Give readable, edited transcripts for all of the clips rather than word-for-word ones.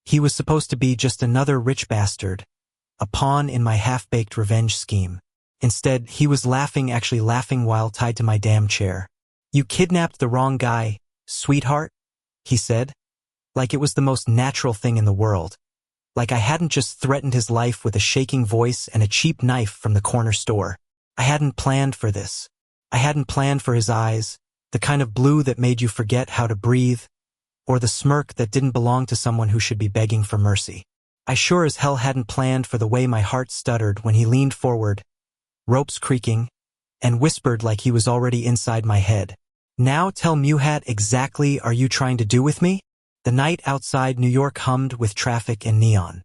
He was supposed to be just another rich bastard, a pawn in my half-baked revenge scheme. Instead, he was actually laughing while tied to my damn chair. "You kidnapped the wrong guy, sweetheart," he said, like it was the most natural thing in the world. Like I hadn't just threatened his life with a shaking voice and a cheap knife from the corner store. I hadn't planned for this. I hadn't planned for his eyes, the kind of blue that made you forget how to breathe, or the smirk that didn't belong to someone who should be begging for mercy. I sure as hell hadn't planned for the way my heart stuttered when he leaned forward, ropes creaking, and whispered like he was already inside my head. "Now tell Muhat exactly are you trying to do with me?" The night outside New York hummed with traffic and neon.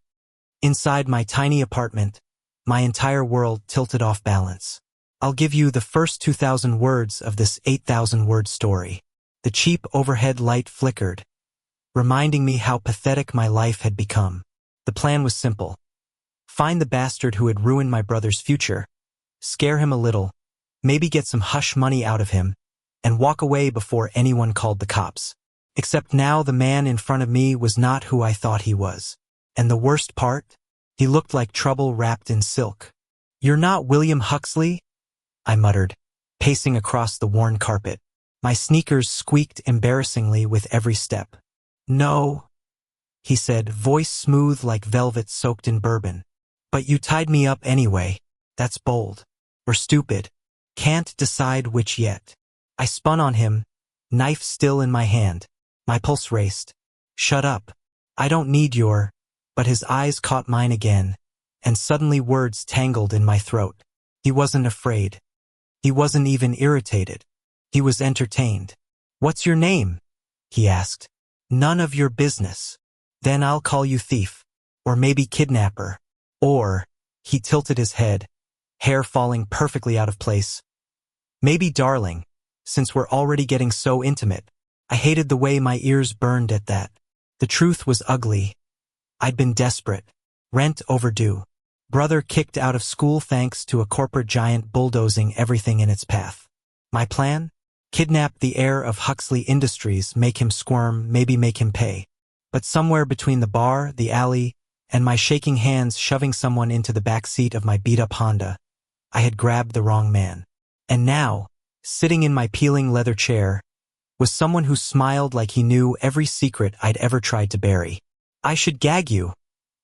Inside my tiny apartment, my entire world tilted off balance. "I'll give you the first 2,000 words of this 8,000-word story." The cheap overhead light flickered, reminding me how pathetic my life had become. The plan was simple. Find the bastard who had ruined my brother's future, scare him a little, maybe get some hush money out of him, and walk away before anyone called the cops. Except now the man in front of me was not who I thought he was. And the worst part? He looked like trouble wrapped in silk. "You're not William Huxley?" I muttered, pacing across the worn carpet. My sneakers squeaked embarrassingly with every step. "No," he said, voice smooth like velvet soaked in bourbon. "But you tied me up anyway. That's bold. Or stupid. Can't decide which yet." I spun on him, knife still in my hand. My pulse raced. "Shut up. I don't need your—" But his eyes caught mine again, and suddenly words tangled in my throat. He wasn't afraid. He wasn't even irritated. He was entertained. "What's your name?" he asked. "None of your business." "Then I'll call you thief. Or maybe kidnapper. Or," he tilted his head, hair falling perfectly out of place, "maybe darling, since we're already getting so intimate." I hated the way my ears burned at that. The truth was ugly. I'd been desperate. Rent overdue. Brother kicked out of school thanks to a corporate giant bulldozing everything in its path. My plan? Kidnap the heir of Huxley Industries, make him squirm, maybe make him pay. But somewhere between the bar, the alley, and my shaking hands shoving someone into the back seat of my beat-up Honda, I had grabbed the wrong man. And now, sitting in my peeling leather chair, was someone who smiled like he knew every secret I'd ever tried to bury. "I should gag you,"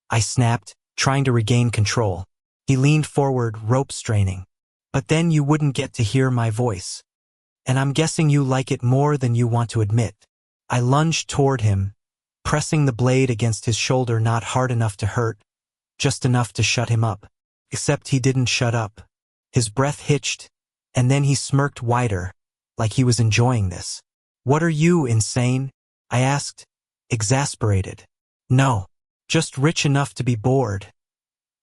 I snapped, trying to regain control. He leaned forward, rope straining. "But then you wouldn't get to hear my voice. And I'm guessing you like it more than you want to admit." I lunged toward him, pressing the blade against his shoulder not hard enough to hurt, just enough to shut him up. Except he didn't shut up. His breath hitched, and then he smirked wider, like he was enjoying this. "What are you, insane?" I asked, exasperated. "No, just rich enough to be bored,"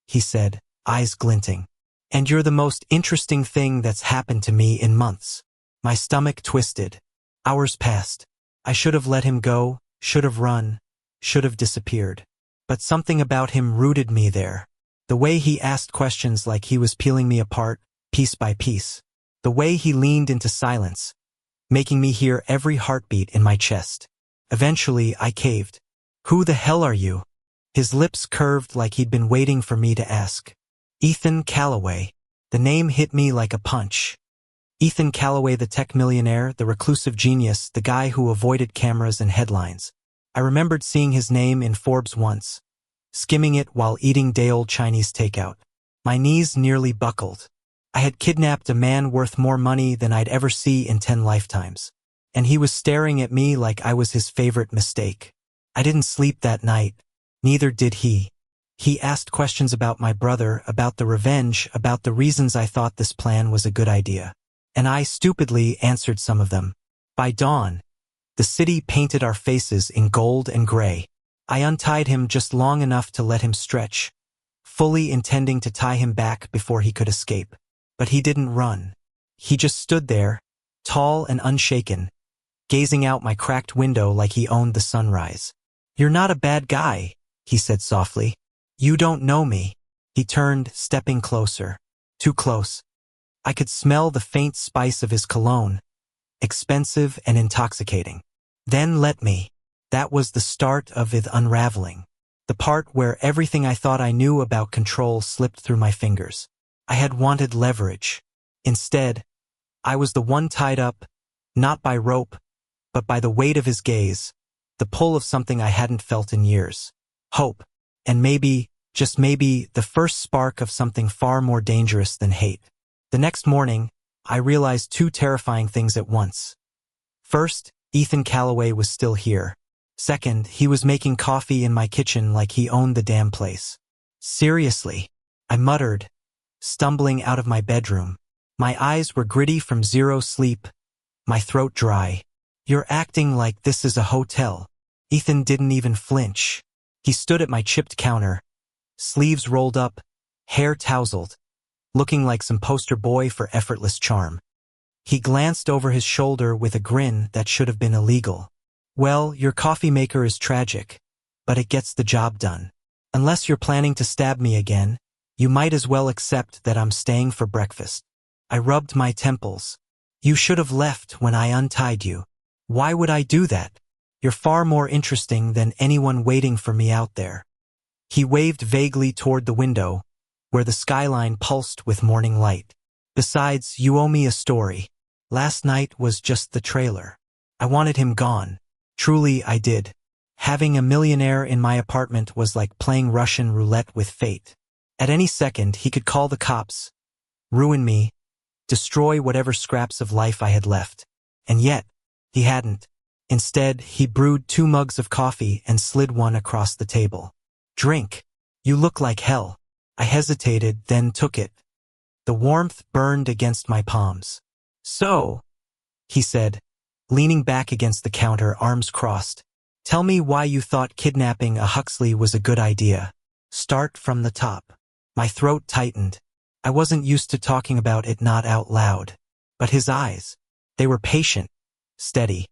he said, eyes glinting. "And you're the most interesting thing that's happened to me in months." My stomach twisted. Hours passed. I should have let him go, should have run, should have disappeared. But something about him rooted me there. The way he asked questions like he was peeling me apart, piece by piece. The way he leaned into silence, making me hear every heartbeat in my chest. Eventually, I caved. "Who the hell are you?" His lips curved like he'd been waiting for me to ask. "Ethan Calloway." The name hit me like a punch. Ethan Calloway, the tech millionaire, the reclusive genius, the guy who avoided cameras and headlines. I remembered seeing his name in Forbes once, skimming it while eating day-old Chinese takeout. My knees nearly buckled. I had kidnapped a man worth more money than I'd ever see in 10 lifetimes. And he was staring at me like I was his favorite mistake. I didn't sleep that night. Neither did he. He asked questions about my brother, about the revenge, about the reasons I thought this plan was a good idea. And I stupidly answered some of them. By dawn, the city painted our faces in gold and gray. I untied him just long enough to let him stretch, fully intending to tie him back before he could escape. But he didn't run. He just stood there, tall and unshaken, gazing out my cracked window like he owned the sunrise. "You're not a bad guy," he said softly. "You don't know me." He turned, stepping closer. Too close. I could smell the faint spice of his cologne, expensive and intoxicating. "Then let me." That was the start of it unraveling. The part where everything I thought I knew about control slipped through my fingers. I had wanted leverage. Instead, I was the one tied up, not by rope, but by the weight of his gaze, the pull of something I hadn't felt in years. Hope. And maybe, just maybe, the first spark of something far more dangerous than hate. The next morning, I realized two terrifying things at once. First, Ethan Calloway was still here. Second, he was making coffee in my kitchen like he owned the damn place. Seriously, I muttered, stumbling out of my bedroom. My eyes were gritty from zero sleep, my throat dry. You're acting like this is a hotel. Ethan didn't even flinch. He stood at my chipped counter, sleeves rolled up, hair tousled, looking like some poster boy for effortless charm. He glanced over his shoulder with a grin that should have been illegal. Well, your coffee maker is tragic, but it gets the job done. Unless you're planning to stab me again, you might as well accept that I'm staying for breakfast. I rubbed my temples. You should have left when I untied you. Why would I do that? You're far more interesting than anyone waiting for me out there. He waved vaguely toward the window, where the skyline pulsed with morning light. Besides, you owe me a story. Last night was just the trailer. I wanted him gone. Truly, I did. Having a millionaire in my apartment was like playing Russian roulette with fate. At any second, he could call the cops, ruin me, destroy whatever scraps of life I had left. And yet, he hadn't. Instead, he brewed 2 mugs of coffee and slid one across the table. Drink. You look like hell. I hesitated, then took it. The warmth burned against my palms. So, he said, leaning back against the counter, arms crossed. Tell me why you thought kidnapping a Huxley was a good idea. Start from the top. My throat tightened. I wasn't used to talking about it not out loud. But his eyes, they were patient, steady.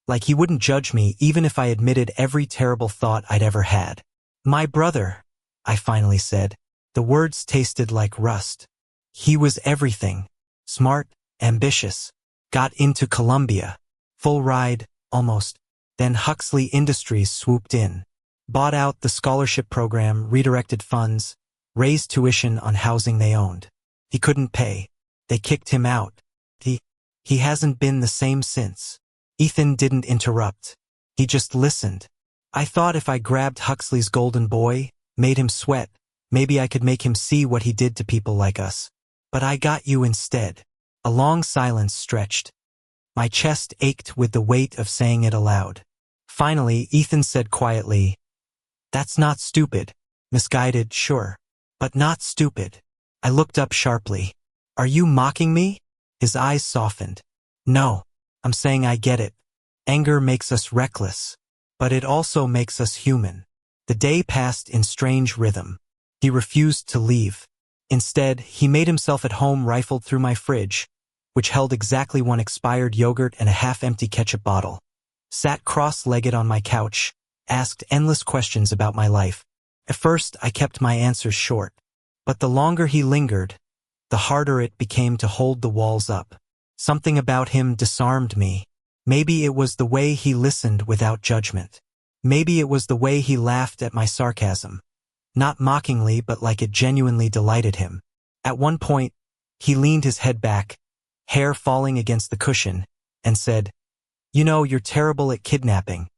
Like he wouldn't judge me even if I admitted every terrible thought I'd ever had. My brother, I finally said. The words tasted like rust. He was everything. Smart, ambitious. Got into Columbia. Full ride, almost. Then Huxley Industries swooped in. Bought out the scholarship program, redirected funds, raised tuition on housing they owned. He couldn't pay. They kicked him out. He hasn't been the same since. Ethan didn't interrupt. He just listened. I thought if I grabbed Huxley's golden boy, made him sweat, maybe I could make him see what he did to people like us. But I got you instead. A long silence stretched. My chest ached with the weight of saying it aloud. Finally, Ethan said quietly, That's not stupid. Misguided, sure. But not stupid. I looked up sharply. Are you mocking me? His eyes softened. No, I'm saying I get it. Anger makes us reckless. But it also makes us human. The day passed in strange rhythm. He refused to leave. Instead, he made himself at home, rifled through my fridge, which held exactly 1 expired yogurt and a half-empty ketchup bottle. Sat cross-legged on my couch, asked endless questions about my life. At first, I kept my answers short. But the longer he lingered, the harder it became to hold the walls up. Something about him disarmed me. Maybe it was the way he listened without judgment. Maybe it was the way he laughed at my sarcasm. Not mockingly, but like it genuinely delighted him. At one point, he leaned his head back, hair falling against the cushion, and said, You know, you're terrible at kidnapping.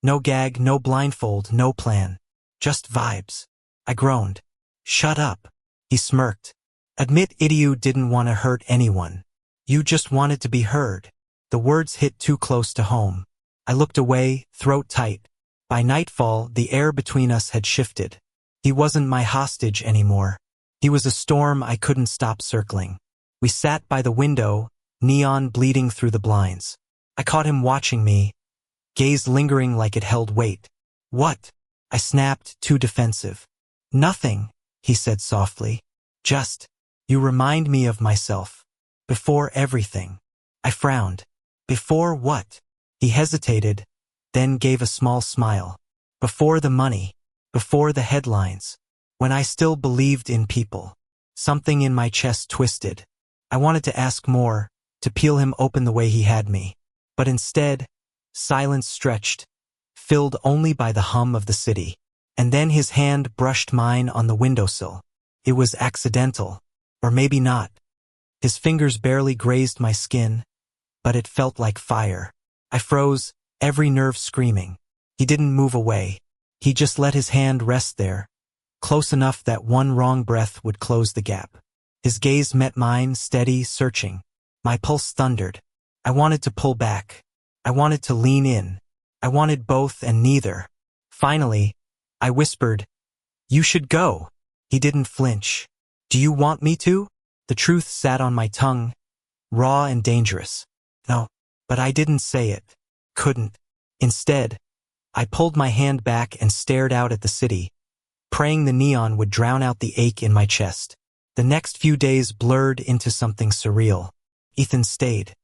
No gag, no blindfold, no plan. Just vibes. I groaned. Shut up. He smirked. Admit you didn't want to hurt anyone. You just wanted to be heard. The words hit too close to home. I looked away, throat tight. By nightfall, the air between us had shifted. He wasn't my hostage anymore. He was a storm I couldn't stop circling. We sat by the window, neon bleeding through the blinds. I caught him watching me, gaze lingering like it held weight. What? I snapped, too defensive. Nothing, he said softly. Just, you remind me of myself. Before everything. I frowned. Before what? He hesitated, then gave a small smile. Before the money. Before the headlines. When I still believed in people. Something in my chest twisted. I wanted to ask more, to peel him open the way he had me. But instead, silence stretched, filled only by the hum of the city. And then his hand brushed mine on the windowsill. It was accidental. Or maybe not. His fingers barely grazed my skin, but it felt like fire. I froze, every nerve screaming. He didn't move away. He just let his hand rest there, close enough that one wrong breath would close the gap. His gaze met mine, steady, searching. My pulse thundered. I wanted to pull back. I wanted to lean in. I wanted both and neither. Finally, I whispered, "You should go." He didn't flinch. "Do you want me to?" The truth sat on my tongue, raw and dangerous. No, but I didn't say it. Couldn't. Instead, I pulled my hand back and stared out at the city, praying the neon would drown out the ache in my chest. The next few days blurred into something surreal. Ethan stayed.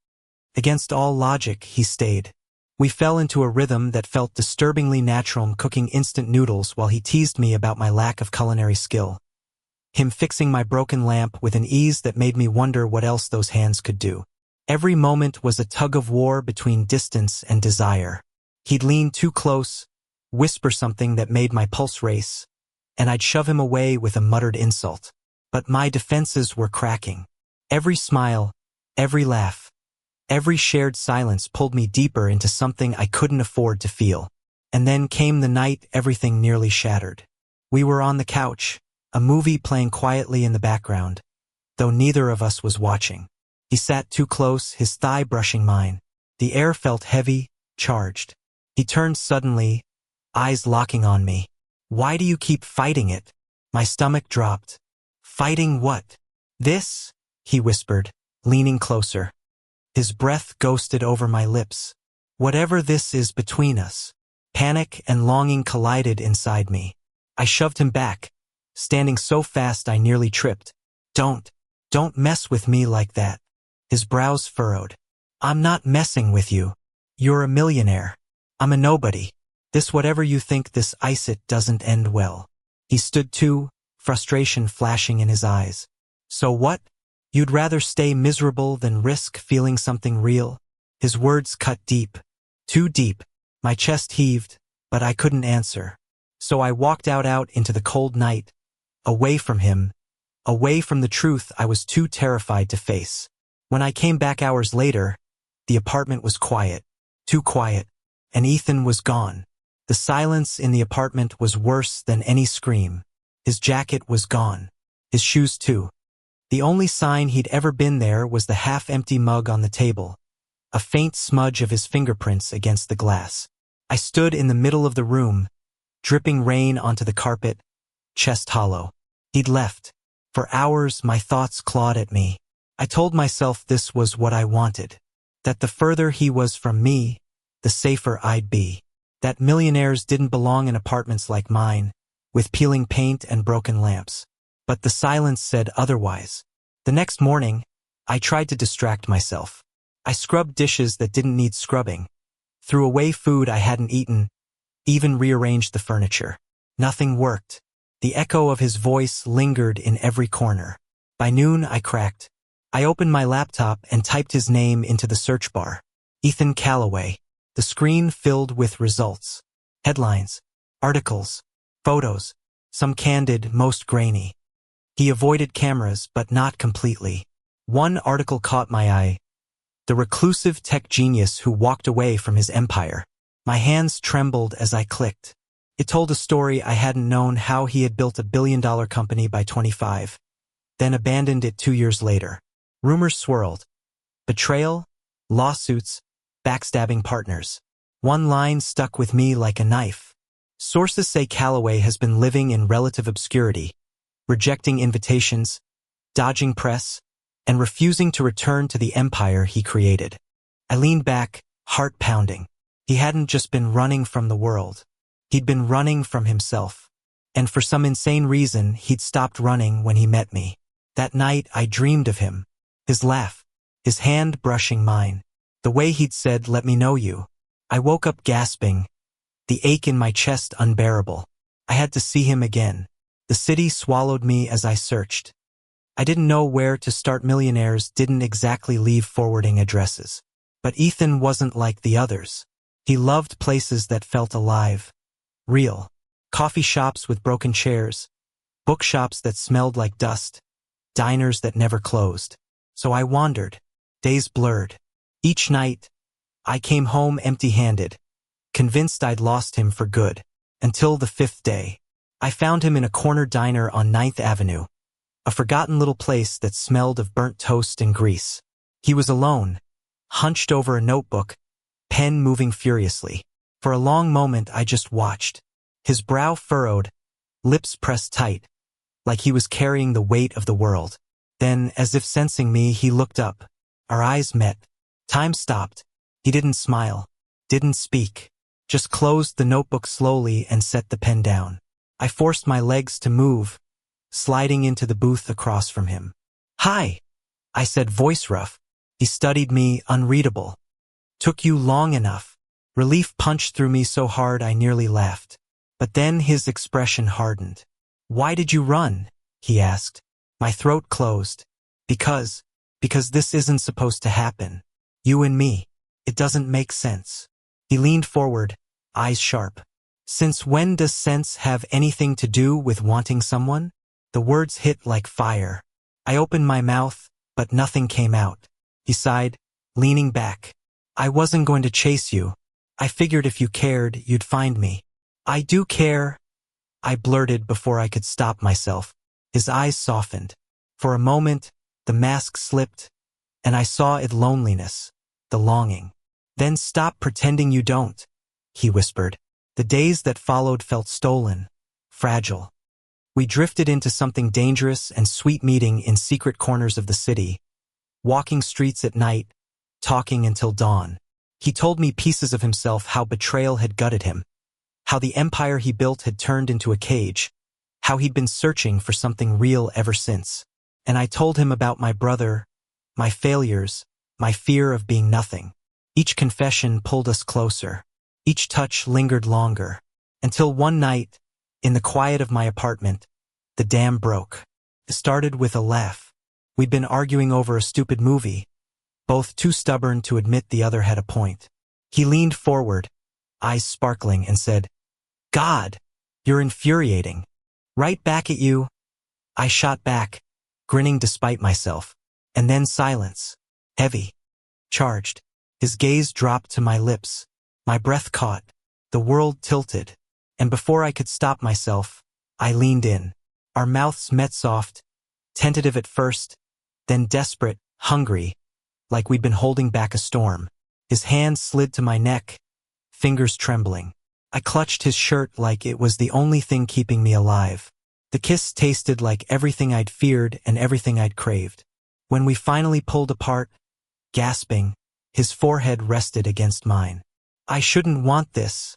Against all logic, he stayed. We fell into a rhythm that felt disturbingly natural, cooking instant noodles while he teased me about my lack of culinary skill. Him fixing my broken lamp with an ease that made me wonder what else those hands could do. Every moment was a tug-of-war between distance and desire. He'd lean too close, whisper something that made my pulse race, and I'd shove him away with a muttered insult. But my defenses were cracking. Every smile, every laugh, every shared silence pulled me deeper into something I couldn't afford to feel. And then came the night everything nearly shattered. We were on the couch, a movie playing quietly in the background, though neither of us was watching. He sat too close, his thigh brushing mine. The air felt heavy, charged. He turned suddenly, eyes locking on me. "Why do you keep fighting it?" My stomach dropped. "Fighting what?" "This," he whispered, leaning closer. His breath ghosted over my lips. "Whatever this is between us." Panic and longing collided inside me. I shoved him back, standing so fast I nearly tripped. Don't mess with me like that." His brows furrowed. "I'm not messing with you. You're a millionaire. I'm a nobody. This whatever you think this ice it doesn't end well." He stood too, frustration flashing in his eyes. "So what? You'd rather stay miserable than risk feeling something real?" His words cut deep. Too deep. My chest heaved, but I couldn't answer. So I walked out into the cold night, away from him, away from the truth I was too terrified to face. When I came back hours later, the apartment was quiet, too quiet, and Ethan was gone. The silence in the apartment was worse than any scream. His jacket was gone. His shoes too. The only sign he'd ever been there was the half-empty mug on the table, a faint smudge of his fingerprints against the glass. I stood in the middle of the room, dripping rain onto the carpet, chest hollow. He'd left. For hours my thoughts clawed at me. I told myself this was what I wanted. That the further he was from me, the safer I'd be. That millionaires didn't belong in apartments like mine, with peeling paint and broken lamps. But the silence said otherwise. The next morning, I tried to distract myself. I scrubbed dishes that didn't need scrubbing, threw away food I hadn't eaten, even rearranged the furniture. Nothing worked. The echo of his voice lingered in every corner. By noon, I cracked. I opened my laptop and typed his name into the search bar. Ethan Callaway. The screen filled with results. Headlines, articles, photos, some candid, most grainy. He avoided cameras, but not completely. One article caught my eye. The reclusive tech genius who walked away from his empire. My hands trembled as I clicked. It told a story I hadn't known, how he had built a billion-dollar company by 25, then abandoned it 2 years later. Rumors swirled. Betrayal, lawsuits, backstabbing partners. One line stuck with me like a knife. Sources say Callaway has been living in relative obscurity, rejecting invitations, dodging press, and refusing to return to the empire he created. I leaned back, heart pounding. He hadn't just been running from the world. He'd been running from himself. And for some insane reason, he'd stopped running when he met me. That night, I dreamed of him. His laugh, his hand brushing mine, the way he'd said, "Let me know you." I woke up gasping, the ache in my chest unbearable. I had to see him again. The city swallowed me as I searched. I didn't know where to start. Millionaires didn't exactly leave forwarding addresses. But Ethan wasn't like the others. He loved places that felt alive, real. Coffee shops with broken chairs, bookshops that smelled like dust, diners that never closed. So I wandered. Days blurred. Each night, I came home empty-handed, convinced I'd lost him for good. Until the fifth day. I found him in a corner diner on Ninth Avenue, a forgotten little place that smelled of burnt toast and grease. He was alone, hunched over a notebook, pen moving furiously. For a long moment I just watched. His brow furrowed, lips pressed tight, like he was carrying the weight of the world. Then, as if sensing me, he looked up. Our eyes met. Time stopped. He didn't smile, didn't speak, just closed the notebook slowly and set the pen down. I forced my legs to move, sliding into the booth across from him. "Hi," I said, voice rough. He studied me, unreadable. "Took you long enough." Relief punched through me so hard I nearly laughed. But then his expression hardened. "Why did you run?" he asked. My throat closed. Because this isn't supposed to happen. You and me. It doesn't make sense." He leaned forward, eyes sharp. "Since when does sense have anything to do with wanting someone?" The words hit like fire. I opened my mouth, but nothing came out. He sighed, leaning back. "I wasn't going to chase you. I figured if you cared, you'd find me." "I do care," I blurted before I could stop myself. His eyes softened. For a moment, the mask slipped, and I saw it: loneliness, the longing. "Then stop pretending you don't," he whispered. The days that followed felt stolen, fragile. We drifted into something dangerous and sweet, meeting in secret corners of the city, walking streets at night, talking until dawn. He told me pieces of himself, how betrayal had gutted him, how the empire he built had turned into a cage, how he'd been searching for something real ever since. And I told him about my brother, my failures, my fear of being nothing. Each confession pulled us closer. Each touch lingered longer. Until one night, in the quiet of my apartment, the dam broke. It started with a laugh. We'd been arguing over a stupid movie, both too stubborn to admit the other had a point. He leaned forward, eyes sparkling, and said, "God, you're infuriating." "Right back at you." I shot back, grinning despite myself. And then silence. Heavy. Charged. His gaze dropped to my lips. My breath caught. The world tilted. And before I could stop myself, I leaned in. Our mouths met, soft, tentative at first, then desperate, hungry, like we'd been holding back a storm. His hand slid to my neck, fingers trembling. I clutched his shirt like it was the only thing keeping me alive. The kiss tasted like everything I'd feared and everything I'd craved. When we finally pulled apart, gasping, his forehead rested against mine. "I shouldn't want this,"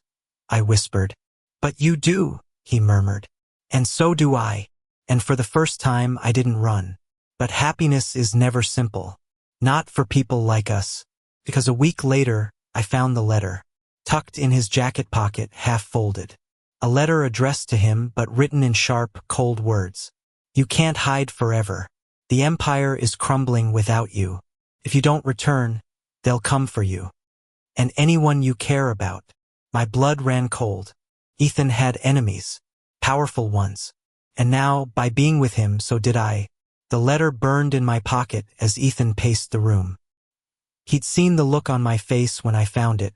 I whispered. "But you do," he murmured. "And so do I." And for the first time, I didn't run. But happiness is never simple. Not for people like us. Because a week later, I found the letter, tucked in his jacket pocket, half folded. A letter addressed to him, but written in sharp, cold words. "You can't hide forever. The empire is crumbling without you. If you don't return, they'll come for you. And anyone you care about." My blood ran cold. Ethan had enemies, powerful ones. And now, by being with him, so did I. The letter burned in my pocket as Ethan paced the room. He'd seen the look on my face when I found it,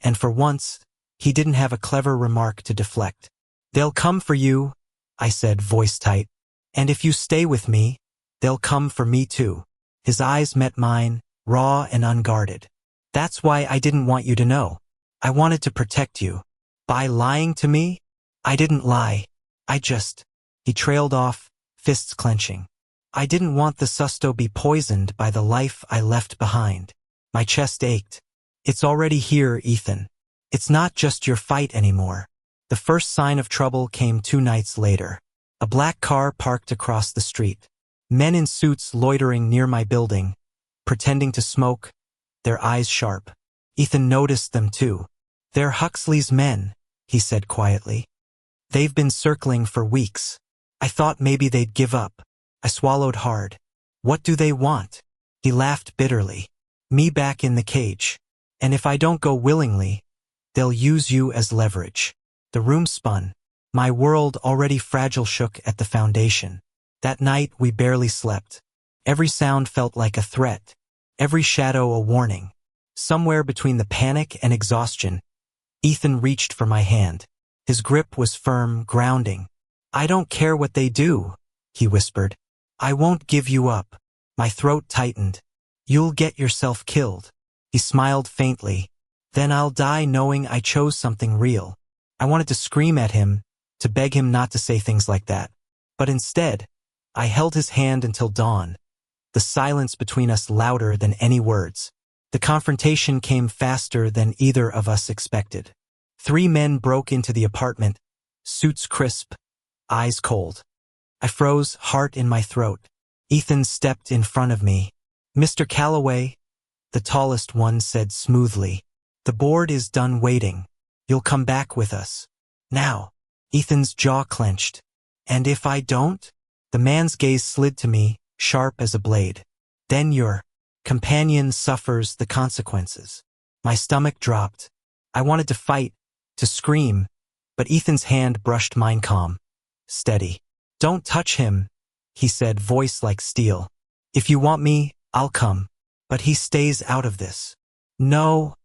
and for once, he didn't have a clever remark to deflect. "They'll come for you," I said, voice tight. "And if you stay with me, they'll come for me too." His eyes met mine, raw and unguarded. "That's why I didn't want you to know. I wanted to protect you." "By lying to me?" "I didn't lie. I just—" He trailed off, fists clenching. "I didn't want the susto be poisoned by the life I left behind." My chest ached. "It's already here, Ethan. It's not just your fight anymore." The first sign of trouble came 2 nights later. A black car parked across the street. Men in suits loitering near my building, pretending to smoke, their eyes sharp. Ethan noticed them too. "They're Huxley's men," he said quietly. "They've been circling for weeks." I thought maybe they'd give up. I swallowed hard. "What do they want?" He laughed bitterly. "Me back in the cage. And if I don't go willingly, they'll use you as leverage." The room spun. My world, already fragile, shook at the foundation. That night we barely slept. Every sound felt like a threat, every shadow a warning. Somewhere between the panic and exhaustion, Ethan reached for my hand. His grip was firm, grounding. "I don't care what they do," he whispered. "I won't give you up." My throat tightened. "You'll get yourself killed." He smiled faintly. "Then I'll die knowing I chose something real." I wanted to scream at him, to beg him not to say things like that. But instead, I held his hand until dawn, the silence between us louder than any words. The confrontation came faster than either of us expected. 3 men broke into the apartment, suits crisp, eyes cold. I froze, heart in my throat. Ethan stepped in front of me. "Mr. Calloway," the tallest one said smoothly, "the board is done waiting. You'll come back with us. Now." Ethan's jaw clenched. "And if I don't?" The man's gaze slid to me, sharp as a blade. "Then your companion suffers the consequences." My stomach dropped. I wanted to fight, to scream, but Ethan's hand brushed mine calm. "Steady. Don't touch him," he said, voice like steel. "If you want me, I'll come. But he stays out of this." "No,"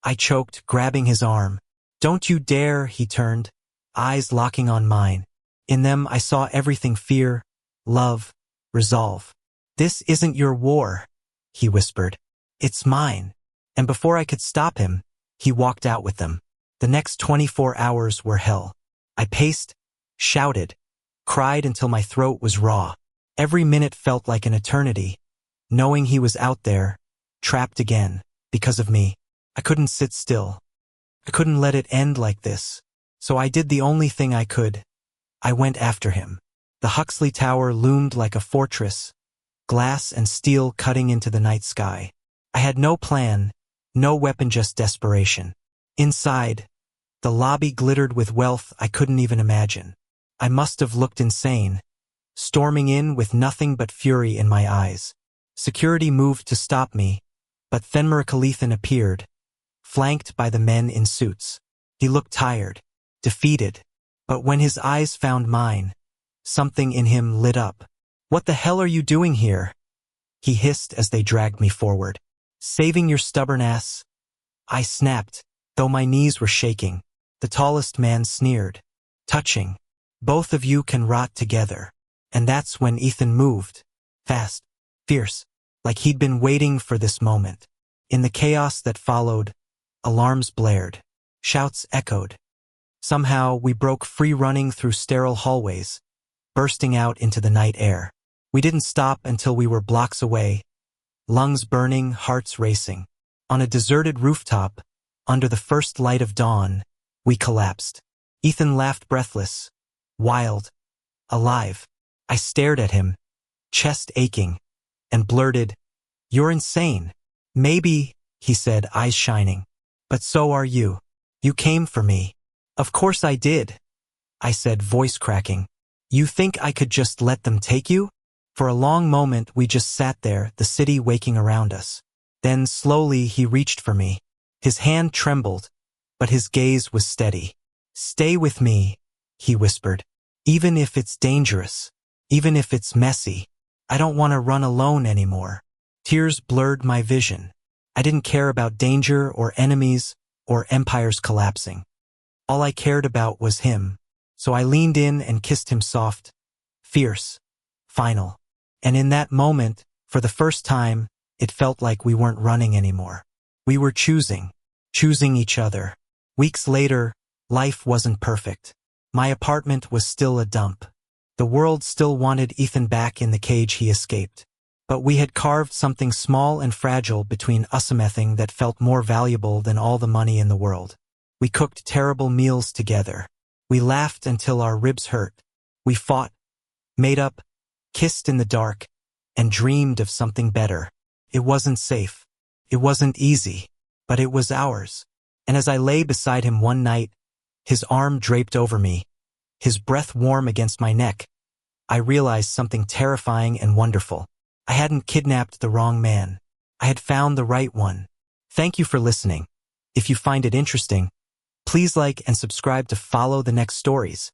I choked, grabbing his arm. "Don't you dare," he turned, eyes locking on mine. In them I saw everything: fear, love, resolve. "This isn't your war," he whispered. "It's mine." And before I could stop him, he walked out with them. The next 24 hours were hell. I paced, shouted, cried until my throat was raw. Every minute felt like an eternity, knowing he was out there, trapped again, because of me. I couldn't sit still. I couldn't let it end like this. So I did the only thing I could. I went after him. The Huxley Tower loomed like a fortress, glass and steel cutting into the night sky. I had no plan, no weapon, just desperation. Inside, the lobby glittered with wealth I couldn't even imagine. I must have looked insane, storming in with nothing but fury in my eyes. Security moved to stop me, but Fenrir Khalithan appeared, flanked by the men in suits. He looked tired, defeated, but when his eyes found mine, something in him lit up. "What the hell are you doing here?" he hissed as they dragged me forward. "Saving your stubborn ass?" I snapped, though my knees were shaking. The tallest man sneered. "Touching. Both of you can rot together." And that's when Ethan moved. Fast, fierce, like he'd been waiting for this moment. In the chaos that followed, alarms blared. Shouts echoed. Somehow we broke free, running through sterile hallways, bursting out into the night air. We didn't stop until we were blocks away, lungs burning, hearts racing. On a deserted rooftop, under the first light of dawn, we collapsed. Ethan laughed, breathless, wild, alive. I stared at him, chest aching, and blurted, "You're insane." "Maybe," he said, eyes shining. "But so are you. You came for me." "Of course I did," I said, voice cracking. "You think I could just let them take you?" For a long moment we just sat there, the city waking around us. Then slowly he reached for me. His hand trembled, but his gaze was steady. "Stay with me," he whispered. "Even if it's dangerous, even if it's messy. I don't want to run alone anymore." Tears blurred my vision. I didn't care about danger or enemies or empires collapsing. All I cared about was him. So I leaned in and kissed him soft, fierce, final. And in that moment, for the first time, it felt like we weren't running anymore. We were choosing each other. Weeks later, life wasn't perfect. My apartment was still a dump. The world still wanted Ethan back in the cage he escaped. But we had carved something small and fragile between us, something that felt more valuable than all the money in the world. We cooked terrible meals together. We laughed until our ribs hurt. We fought, made up, kissed in the dark, and dreamed of something better. It wasn't safe. It wasn't easy, but it was ours. And as I lay beside him one night, his arm draped over me, his breath warm against my neck, I realized something terrifying and wonderful. I hadn't kidnapped the wrong man. I had found the right one. Thank you for listening. If you find it interesting, please like and subscribe to follow the next stories.